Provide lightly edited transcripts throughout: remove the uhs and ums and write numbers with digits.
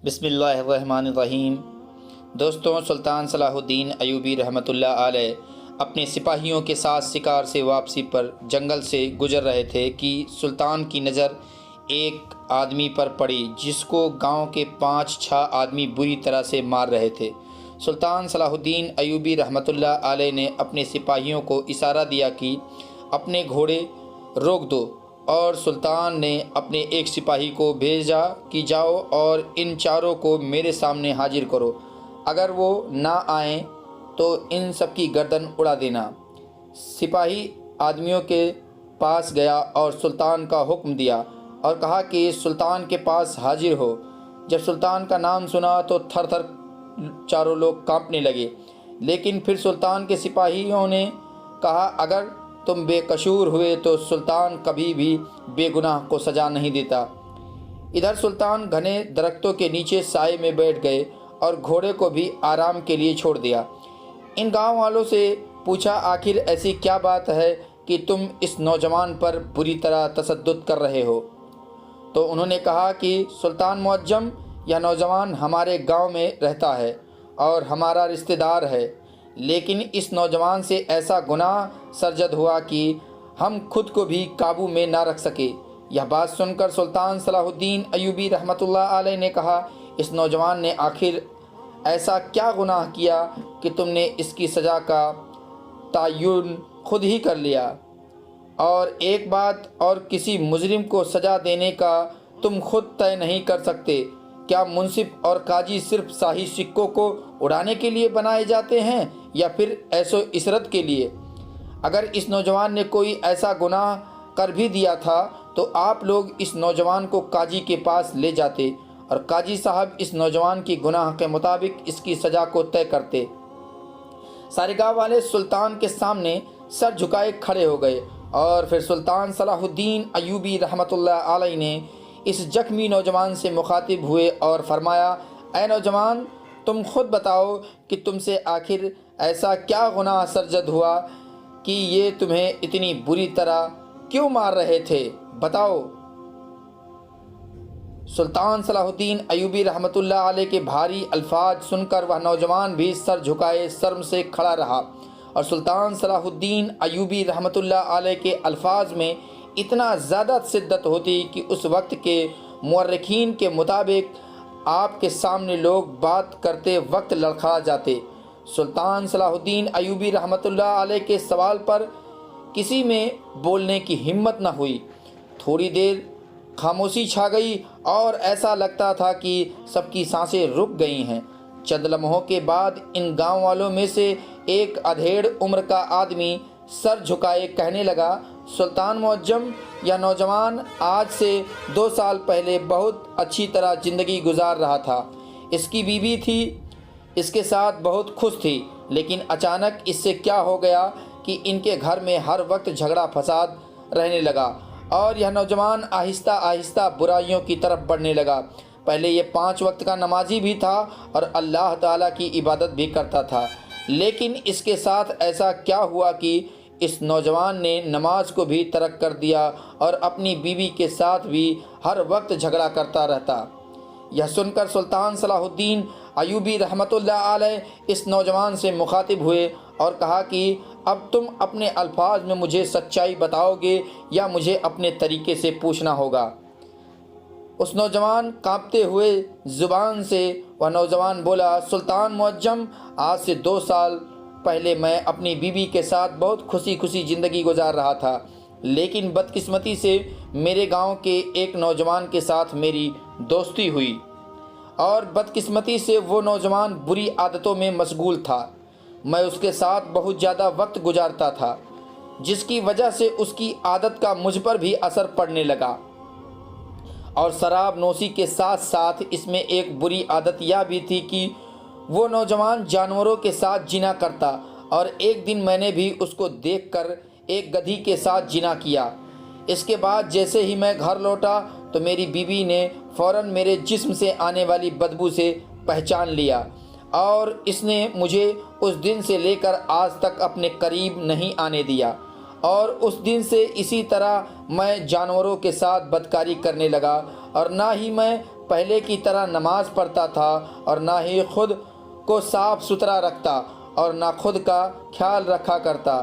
بسم اللہ الرحمن الرحیم۔ دوستوں، سلطان صلاح الدین ایوبی رحمۃ اللہ علیہ اپنے سپاہیوں کے ساتھ شکار سے واپسی پر جنگل سے گزر رہے تھے کہ سلطان کی نظر ایک آدمی پر پڑی جس کو گاؤں کے 5-6 آدمی بری طرح سے مار رہے تھے۔ سلطان صلاح الدین ایوبی رحمۃ اللہ علیہ نے اپنے سپاہیوں کو اشارہ دیا کہ اپنے گھوڑے روک دو، اور سلطان نے اپنے ایک سپاہی کو بھیجا کہ جاؤ اور ان چاروں کو میرے سامنے حاضر کرو، اگر وہ نہ آئیں تو ان سب کی گردن اڑا دینا۔ سپاہی آدمیوں کے پاس گیا اور سلطان کا حکم دیا اور کہا کہ سلطان کے پاس حاضر ہو۔ جب سلطان کا نام سنا تو تھر تھر چاروں لوگ کانپنے لگے، لیکن پھر سلطان کے سپاہیوں نے کہا اگر تم بے قصور ہوئے تو سلطان کبھی بھی بے گناہ کو سزا نہیں دیتا۔ ادھر سلطان گھنے درختوں کے نیچے سائے میں بیٹھ گئے اور گھوڑے کو بھی آرام کے لیے چھوڑ دیا۔ ان گاؤں والوں سے پوچھا آخر ایسی کیا بات ہے کہ تم اس نوجوان پر بری طرح تشدد کر رہے ہو؟ تو انہوں نے کہا کہ سلطان معظم، یہ نوجوان ہمارے گاؤں میں رہتا ہے اور ہمارا رشتہ دار ہے، لیکن اس نوجوان سے ایسا گناہ سرزد ہوا کہ ہم خود کو بھی قابو میں نہ رکھ سکے۔ یہ بات سن کر سلطان صلاح الدین ایوبی رحمۃ اللہ علیہ نے کہا اس نوجوان نے آخر ایسا کیا گناہ کیا کہ تم نے اس کی سزا کا تعین خود ہی کر لیا؟ اور ایک بات اور، کسی مجرم کو سزا دینے کا تم خود طے نہیں کر سکتے؟ کیا منصف اور قاضی صرف شاہی سکوں کو اڑانے کے لیے بنائے جاتے ہیں یا پھر عیش و عشرت کے لیے؟ اگر اس نوجوان نے کوئی ایسا گناہ کر بھی دیا تھا تو آپ لوگ اس نوجوان کو قاضی کے پاس لے جاتے اور قاضی صاحب اس نوجوان کی گناہ کے مطابق اس کی سزا کو طے کرتے۔ سارے گاؤں والے سلطان کے سامنے سر جھکائے کھڑے ہو گئے اور پھر سلطان صلاح الدین ایوبی رحمۃ اللہ علیہ نے اس زخمی نوجوان سے مخاطب ہوئے اور فرمایا اے نوجوان، تم خود بتاؤ کہ تم سے آخر ایسا کیا گناہ سرزد ہوا کہ یہ تمہیں اتنی بری طرح کیوں مار رہے تھے؟ بتاؤ۔ سلطان صلاح الدین ایوبی رحمۃ اللہ علیہ کے بھاری الفاظ سن کر وہ نوجوان بھی سر جھکائے شرم سے کھڑا رہا، اور سلطان صلاح الدین ایوبی رحمۃ اللہ علیہ کے الفاظ میں اتنا زیادہ شدت ہوتی کہ اس وقت کے مورخین کے مطابق آپ کے سامنے لوگ بات کرتے وقت لڑکھڑا جاتے۔ سلطان صلاح الدین ایوبی رحمۃ اللہ علیہ کے سوال پر کسی میں بولنے کی ہمت نہ ہوئی۔ تھوڑی دیر خاموشی چھا گئی اور ایسا لگتا تھا کہ سب کی سانسیں رک گئی ہیں۔ چند لمحوں کے بعد ان گاؤں والوں میں سے ایک ادھیڑ عمر کا آدمی سر جھکائے کہنے لگا سلطان معظم، یہ نوجوان آج سے 2 سال پہلے بہت اچھی طرح زندگی گزار رہا تھا۔ اس کی بیوی تھی، اس کے ساتھ بہت خوش تھی، لیکن اچانک اس سے کیا ہو گیا کہ ان کے گھر میں ہر وقت جھگڑا فساد رہنے لگا اور یہ نوجوان آہستہ آہستہ برائیوں کی طرف بڑھنے لگا۔ پہلے یہ 5 وقت کا نمازی بھی تھا اور اللہ تعالیٰ کی عبادت بھی کرتا تھا، لیکن اس کے ساتھ ایسا کیا ہوا کہ اس نوجوان نے نماز کو بھی ترک کر دیا اور اپنی بیوی کے ساتھ بھی ہر وقت جھگڑا کرتا رہتا۔ یہ سن کر سلطان صلاح الدین ایوبی رحمۃ اللہ علیہ اس نوجوان سے مخاطب ہوئے اور کہا کہ اب تم اپنے الفاظ میں مجھے سچائی بتاؤ گے یا مجھے اپنے طریقے سے پوچھنا ہوگا؟ اس نوجوان کانپتے ہوئے زبان سے وہ نوجوان بولا سلطان معظم، آج سے 2 سال پہلے میں اپنی بیوی کے ساتھ بہت خوشی زندگی گزار رہا تھا، لیکن بدقسمتی سے میرے گاؤں کے ایک نوجوان کے ساتھ میری دوستی ہوئی اور بدقسمتی سے وہ نوجوان بری عادتوں میں مشغول تھا۔ میں اس کے ساتھ بہت زیادہ وقت گزارتا تھا، جس کی وجہ سے اس کی عادت کا مجھ پر بھی اثر پڑنے لگا، اور شراب نوشی کے ساتھ ساتھ اس میں ایک بری عادت یہ بھی تھی کہ وہ نوجوان جانوروں کے ساتھ زنا کرتا، اور ایک دن میں نے بھی اس کو دیکھ کر ایک گدھی کے ساتھ زنا کیا۔ اس کے بعد جیسے ہی میں گھر لوٹا تو میری بیوی نے فوراً میرے جسم سے آنے والی بدبو سے پہچان لیا، اور اس نے مجھے اس دن سے لے کر آج تک اپنے قریب نہیں آنے دیا، اور اس دن سے اسی طرح میں جانوروں کے ساتھ بدکاری کرنے لگا، اور نہ ہی میں پہلے کی طرح نماز پڑھتا تھا اور نہ ہی خود کو صاف ستھرا رکھتا اور نہ خود کا خیال رکھا کرتا،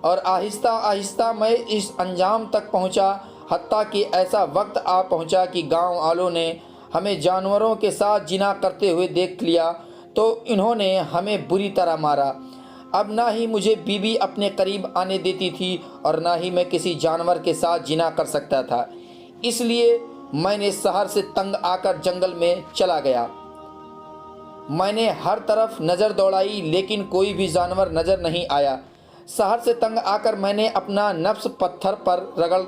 اور آہستہ آہستہ میں اس انجام تک پہنچا، حتیٰ کہ ایسا وقت آ پہنچا کہ گاؤں والوں نے ہمیں جانوروں کے ساتھ جنا کرتے ہوئے دیکھ لیا تو انہوں نے ہمیں بری طرح مارا۔ اب نہ ہی مجھے بیوی اپنے قریب آنے دیتی تھی اور نہ ہی میں کسی جانور کے ساتھ جنا کر سکتا تھا، اس لیے میں نے شہر سے تنگ آ کر جنگل میں چلا گیا۔ میں نے ہر طرف نظر دوڑائی لیکن کوئی بھی جانور نظر نہیں آیا۔ شہر سے تنگ آ کر میں نے اپنا نفس پتھر پر رگڑ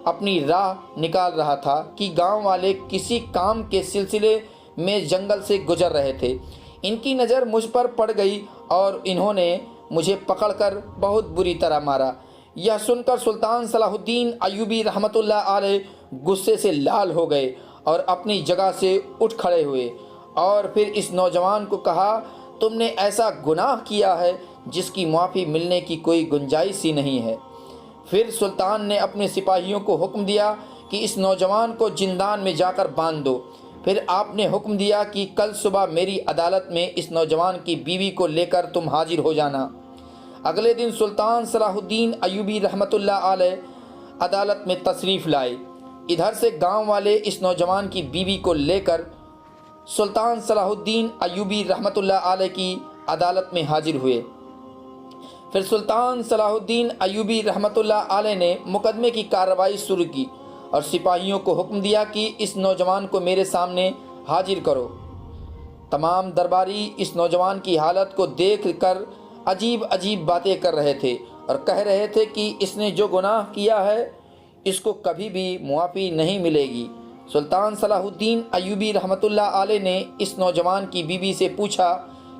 اپنی راہ نکال رہا تھا کہ گاؤں والے کسی کام کے سلسلے میں جنگل سے گزر رہے تھے۔ ان کی نظر مجھ پر پڑ گئی اور انہوں نے مجھے پکڑ کر بہت بری طرح مارا۔ یہ سن کر سلطان صلاح الدین ایوبی رحمۃ اللہ علیہ غصے سے لال ہو گئے اور اپنی جگہ سے اٹھ کھڑے ہوئے اور پھر اس نوجوان کو کہا، تم نے ایسا گناہ کیا ہے جس کی معافی ملنے کی کوئی گنجائش ہی نہیں ہے۔ پھر سلطان نے اپنے سپاہیوں کو حکم دیا کہ اس نوجوان کو زندان میں جا کر باندھ دو۔ پھر آپ نے حکم دیا کہ کل صبح میری عدالت میں اس نوجوان کی بیوی کو لے کر تم حاضر ہو جانا۔ اگلے دن سلطان صلاح الدین ایوبی رحمۃ اللہ علیہ عدالت میں تشریف لائے۔ ادھر سے گاؤں والے اس نوجوان کی بیوی کو لے کر سلطان صلاح الدین ایوبی رحمۃ اللہ علیہ کی عدالت میں حاضر ہوئے۔ پھر سلطان صلاح الدین ایوبی رحمۃ اللہ علیہ نے مقدمے کی کارروائی شروع کی اور سپاہیوں کو حکم دیا کہ اس نوجوان کو میرے سامنے حاضر کرو۔ تمام درباری اس نوجوان کی حالت کو دیکھ کر عجیب عجیب باتیں کر رہے تھے اور کہہ رہے تھے کہ اس نے جو گناہ کیا ہے اس کو کبھی بھی معافی نہیں ملے گی۔ سلطان صلاح الدین ایوبی رحمۃ اللہ علیہ نے اس نوجوان کی بیوی سے پوچھا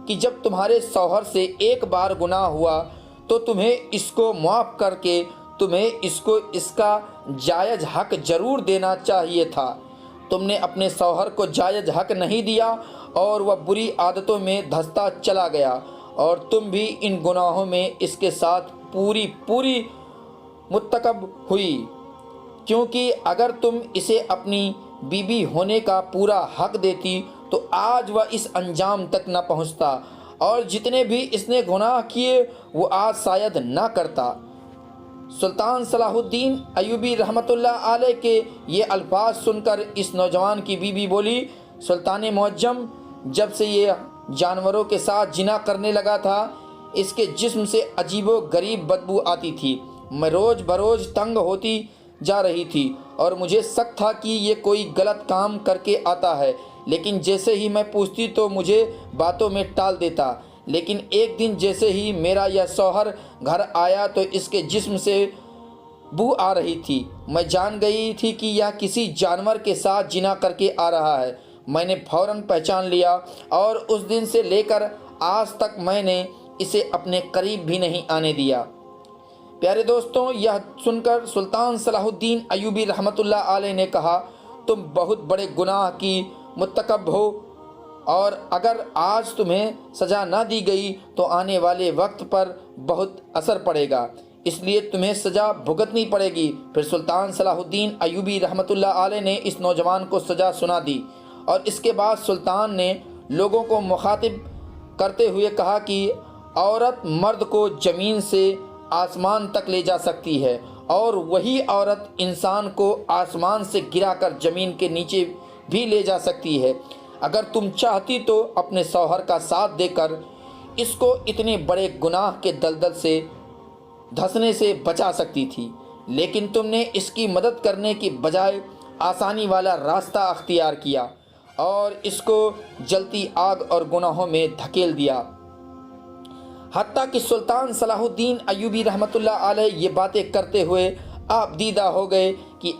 کہ جب تمہارے شوہر سے ایک بار گناہ ہوا تو تمہیں اس کو معاف کر کے تمہیں اس کو اس کا جائز حق ضرور دینا چاہیے تھا۔ تم نے اپنے شوہر کو جائز حق نہیں دیا اور وہ بری عادتوں میں دھستا چلا گیا اور تم بھی ان گناہوں میں اس کے ساتھ پوری مرتکب ہوئی، کیونکہ اگر تم اسے اپنی بیوی ہونے کا پورا حق دیتی تو آج وہ اس انجام تک نہ پہنچتا اور جتنے بھی اس نے گناہ کیے وہ آج شاید نہ کرتا۔ سلطان صلاح الدین ایوبی رحمۃ اللہ علیہ کے یہ الفاظ سن کر اس نوجوان کی بیوی بولی، سلطان معظم، جب سے یہ جانوروں کے ساتھ جنا کرنے لگا تھا اس کے جسم سے عجیب و غریب بدبو آتی تھی۔ میں روز بروز تنگ ہوتی جا رہی تھی اور مجھے شک تھا کہ یہ کوئی غلط کام کر کے آتا ہے، لیکن جیسے ہی میں پوچھتی تو مجھے باتوں میں ٹال دیتا۔ لیکن ایک دن جیسے ہی میرا یہ شوہر گھر آیا تو اس کے جسم سے بو آ رہی تھی۔ میں جان گئی تھی کہ یہ کسی جانور کے ساتھ جنا کر کے آ رہا ہے۔ میں نے فوراً پہچان لیا اور اس دن سے لے کر آج تک میں نے اسے اپنے قریب بھی نہیں آنے دیا۔ پیارے دوستوں، یہ سن کر سلطان صلاح الدین ایوبی رحمۃ اللہ علیہ نے کہا، تم بہت بڑے گناہ کی مرتکب ہو اور اگر آج تمہیں سزا نہ دی گئی تو آنے والے وقت پر بہت اثر پڑے گا، اس لیے تمہیں سزا بھگتنی پڑے گی۔ پھر سلطان صلاح الدین ایوبی رحمۃ اللہ علیہ نے اس نوجوان کو سزا سنا دی اور اس کے بعد سلطان نے لوگوں کو مخاطب کرتے ہوئے کہا کہ عورت مرد کو زمین سے آسمان تک لے جا سکتی ہے اور وہی عورت انسان کو آسمان سے گرا کر زمین کے نیچے بھی لے جا سکتی ہے۔ اگر تم چاہتی تو اپنے شوہر کا ساتھ دے کر اس کو اتنے بڑے گناہ کے دلدل سے دھنسنے سے بچا سکتی تھی، لیکن تم نے اس کی مدد کرنے کی بجائے آسانی والا راستہ اختیار کیا اور اس کو جلتی آگ اور گناہوں میں دھکیل دیا۔ حتیٰ کہ سلطان صلاح الدین ایوبی رحمۃ اللہ علیہ یہ باتیں کرتے ہوئے آپ دیدہ ہو گئے کہ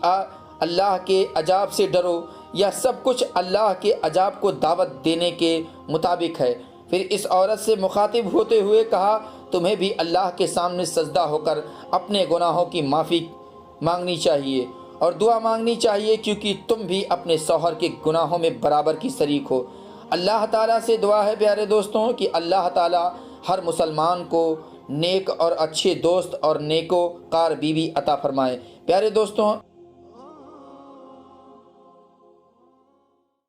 اللہ کے عذاب سے ڈرو، یہ سب کچھ اللہ کے عذاب کو دعوت دینے کے مطابق ہے۔ پھر اس عورت سے مخاطب ہوتے ہوئے کہا، تمہیں بھی اللہ کے سامنے سجدہ ہو کر اپنے گناہوں کی معافی مانگنی چاہیے اور دعا مانگنی چاہیے، کیونکہ تم بھی اپنے شوہر کے گناہوں میں برابر کی شریک ہو۔ اللہ تعالیٰ سے دعا ہے پیارے دوستوں کہ اللہ تعالیٰ ہر مسلمان کو نیک اور اچھے دوست اور نیکوکار بیوی عطا فرمائے۔ پیارے دوستوں،